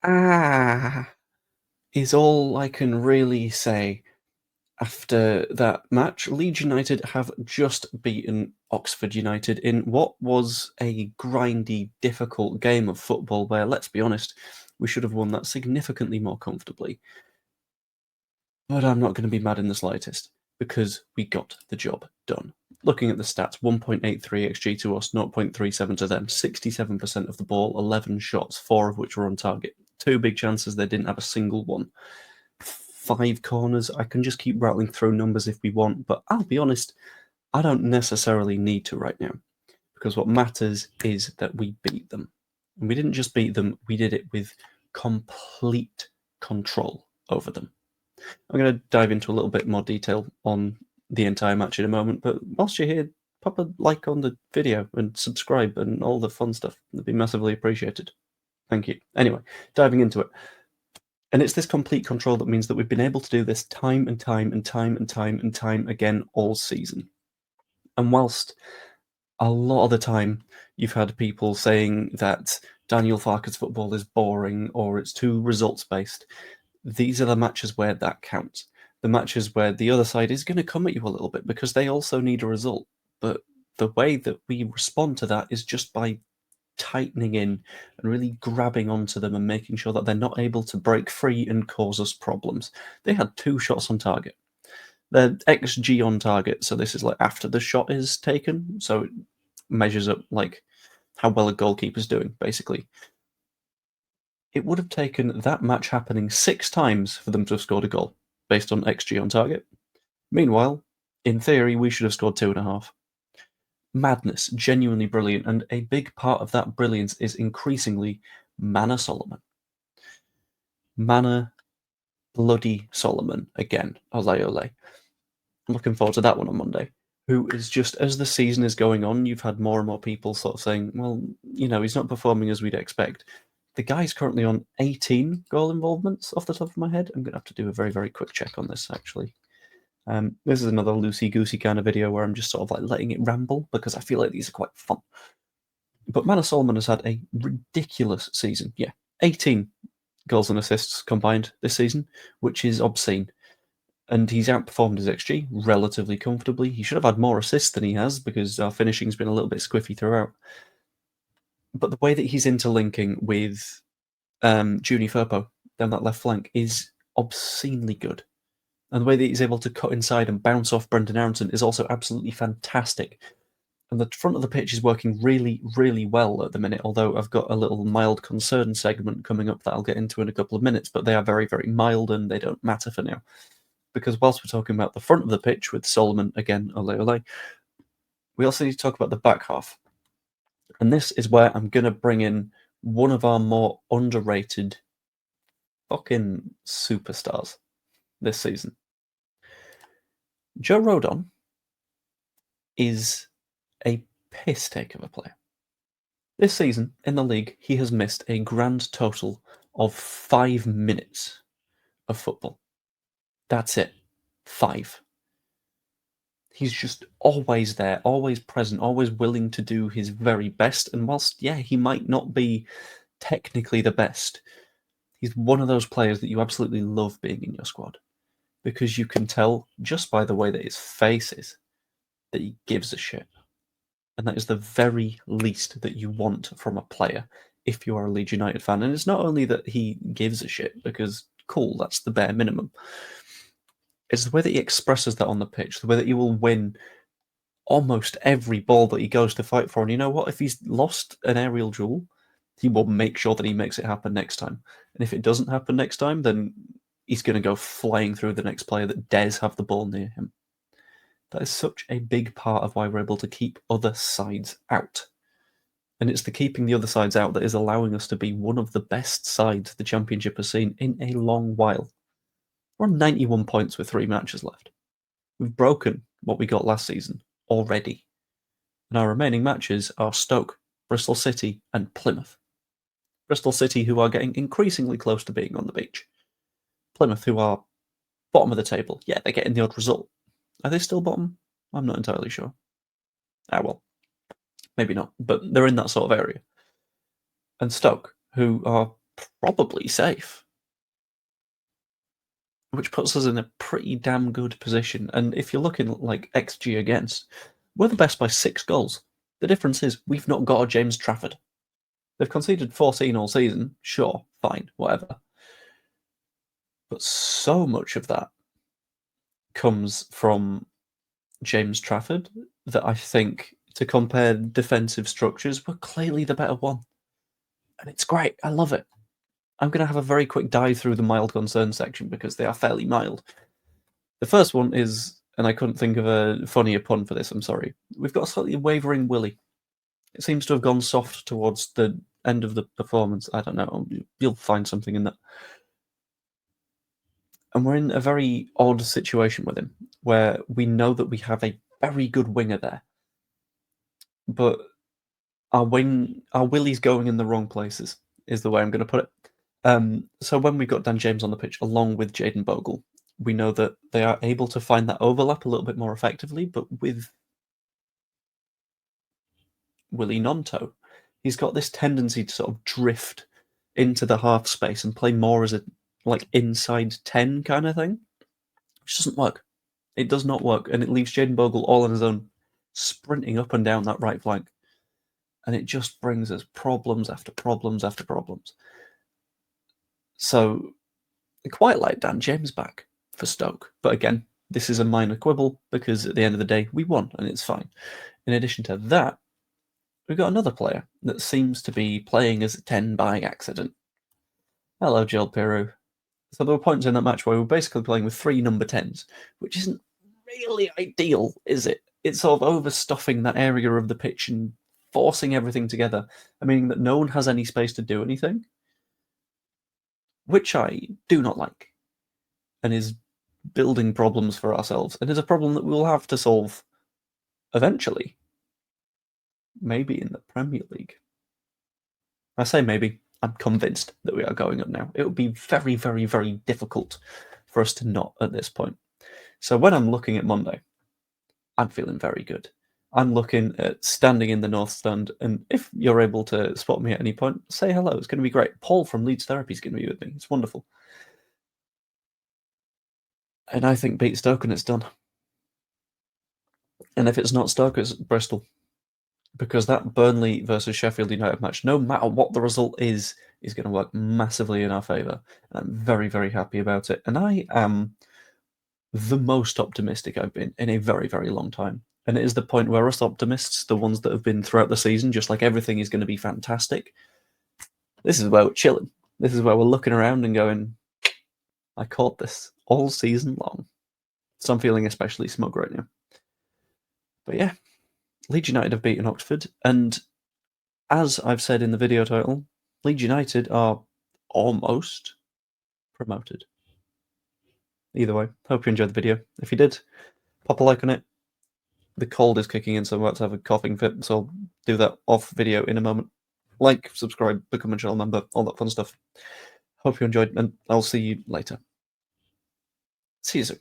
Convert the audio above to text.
Ah, is all I can really say after that match. Leeds United have just beaten Oxford United in what was a grindy, difficult game of football where, let's be honest, we should have won that significantly more comfortably. But I'm not going to be mad in the slightest because we got the job done. Looking at the stats, 1.83 XG to us, 0.37 to them, 67% of the ball, 11 shots, 4 of which were on target. 2 big chances, they didn't have a single one. 5 corners, I can just keep rattling through numbers if we want, but I'll be honest, I don't necessarily need to right now because what matters is that we beat them. And we didn't just beat them, we did it with complete control over them. I'm going to dive into a little bit more detail on the entire match in a moment, but whilst you're here, pop a like on the video and subscribe and all the fun stuff. It'd be massively appreciated. Thank you. Anyway, diving into it. And it's this complete control that means that we've been able to do this time and time and time and time and time again all season. And whilst a lot of the time you've had people saying that Daniel Farke's football is boring or it's too results based, these are the matches where that counts. The matches where the other side is going to come at you a little bit because they also need a result. But the way that we respond to that is just by tightening in and really grabbing onto them and making sure that they're not able to break free and cause us problems. They had 2 shots on target. They're XG on target, so this is like after the shot is taken, so it measures up like how well a goalkeeper's doing, basically. It would have taken that match happening 6 times for them to have scored a goal, based on XG on target. Meanwhile, in theory, we should have scored 2.5. Madness, genuinely brilliant, and a big part of that brilliance is increasingly Manor Solomon. Manor bloody Solomon again. Ole ole. I'm looking forward to that one on Monday. Who is just, as the season is going on, you've had more and more people sort of saying, well, he's not performing as we'd expect. The guy's currently on 18 goal involvements off the top of my head. I'm going to have to do a very, very quick check on this, actually. This is another loosey-goosey kind of video where I'm just sort of like letting it ramble because I feel like these are quite fun. But Manor Solomon has had a ridiculous season. Yeah, 18 goals and assists combined this season, which is obscene. And he's outperformed his XG relatively comfortably. He should have had more assists than he has because our finishing's been a little bit squiffy throughout. But the way that he's interlinking with Juni Firpo down that left flank is obscenely good. And the way that he's able to cut inside and bounce off Brendan Aronson is also absolutely fantastic. And the front of the pitch is working really, really well at the minute, although I've got a little mild concern segment coming up that I'll get into in a couple of minutes, but they are very, very mild and they don't matter for now. Because whilst we're talking about the front of the pitch with Solomon, again, ole ole, we also need to talk about the back half. And this is where I'm going to bring in one of our more underrated fucking superstars this season. Joe Rodon is a piss take of a player. This season in the league, he has missed a grand total of 5 minutes of football. That's it. 5. He's just always there, always present, always willing to do his very best. And whilst, yeah, he might not be technically the best, he's one of those players that you absolutely love being in your squad because you can tell just by the way that his face is that he gives a shit. And that is the very least that you want from a player if you are a Leeds United fan. And it's not only that he gives a shit, because cool, that's the bare minimum. It's the way that he expresses that on the pitch, the way that he will win almost every ball that he goes to fight for. And you know what? If he's lost an aerial duel, he will make sure that he makes it happen next time. And if it doesn't happen next time, then he's going to go flying through the next player that dares have the ball near him. That is such a big part of why we're able to keep other sides out. And it's the keeping the other sides out that is allowing us to be one of the best sides the Championship has seen in a long while. We're on 91 points with 3 matches left. We've broken what we got last season already. And our remaining matches are Stoke, Bristol City, and Plymouth. Bristol City, who are getting increasingly close to being on the beach. Plymouth, who are bottom of the table. Yeah, they're getting the odd result. Are they still bottom? I'm not entirely sure. Well, maybe not, but they're in that sort of area. And Stoke, who are probably safe, which puts us in a pretty damn good position. And if you're looking at like XG against, we're the best by 6 goals. The difference is we've not got a James Trafford. They've conceded 14 all season, sure, fine, whatever. But so much of that comes from James Trafford that I think, to compare defensive structures, we're clearly the better one. And it's great. I love it. I'm going to have a very quick dive through the mild concern section because they are fairly mild. The first one is, and I couldn't think of a funnier pun for this, I'm sorry. We've got a slightly wavering Willie. It seems to have gone soft towards the end of the performance. I don't know. You'll find something in that. And we're in a very odd situation with him, where we know that we have a very good winger there, but our Willie's going in the wrong places, is the way I'm going to put it. So when we've got Dan James on the pitch along with Jayden Bogle, we know that they are able to find that overlap a little bit more effectively, but with Willie Nonto, he's got this tendency to sort of drift into the half space and play more as a like inside 10 kind of thing, which doesn't work. It does not work, and it leaves Jayden Bogle all on his own, sprinting up and down that right flank. And it just brings us problems after problems after problems. So I quite like Dan James back for Stoke. But again, this is a minor quibble because at the end of the day, we won and it's fine. In addition to that, we've got another player that seems to be playing as a 10 by accident. Hello, Joel Peru. So there were points in that match where we were basically playing with 3 number 10s, which isn't really ideal, is it? It's sort of overstuffing that area of the pitch and forcing everything together, meaning that no one has any space to do anything, which I do not like, and is building problems for ourselves, and is a problem that we will have to solve eventually. Maybe in the Premier League. I say maybe. I'm convinced that we are going up now. It would be very, very, very difficult for us to not at this point. So when I'm looking at Monday, I'm feeling very good. I'm looking at standing in the North Stand, and if you're able to spot me at any point, say hello. It's going to be great. Paul from Leeds Therapy is going to be with me. It's wonderful. And I think beat Stoke and it's done. And if it's not Stoke, it's Bristol. Because that Burnley versus Sheffield United match, no matter what the result is going to work massively in our favour. And I'm very, very happy about it. And I am the most optimistic I've been in a very, very long time. And it is the point where us optimists, the ones that have been throughout the season, just like everything is going to be fantastic, this is where we're chilling. This is where we're looking around and going, I caught this all season long. So I'm feeling especially smug right now. But yeah, Leeds United have beaten Oxford, and as I've said in the video title, Leeds United are almost promoted. Either way, hope you enjoyed the video. If you did, pop a like on it. The cold is kicking in, so I'm about to have a coughing fit, so I'll do that off video in a moment. Like, subscribe, become a channel member, all that fun stuff. Hope you enjoyed, and I'll see you later. See you soon.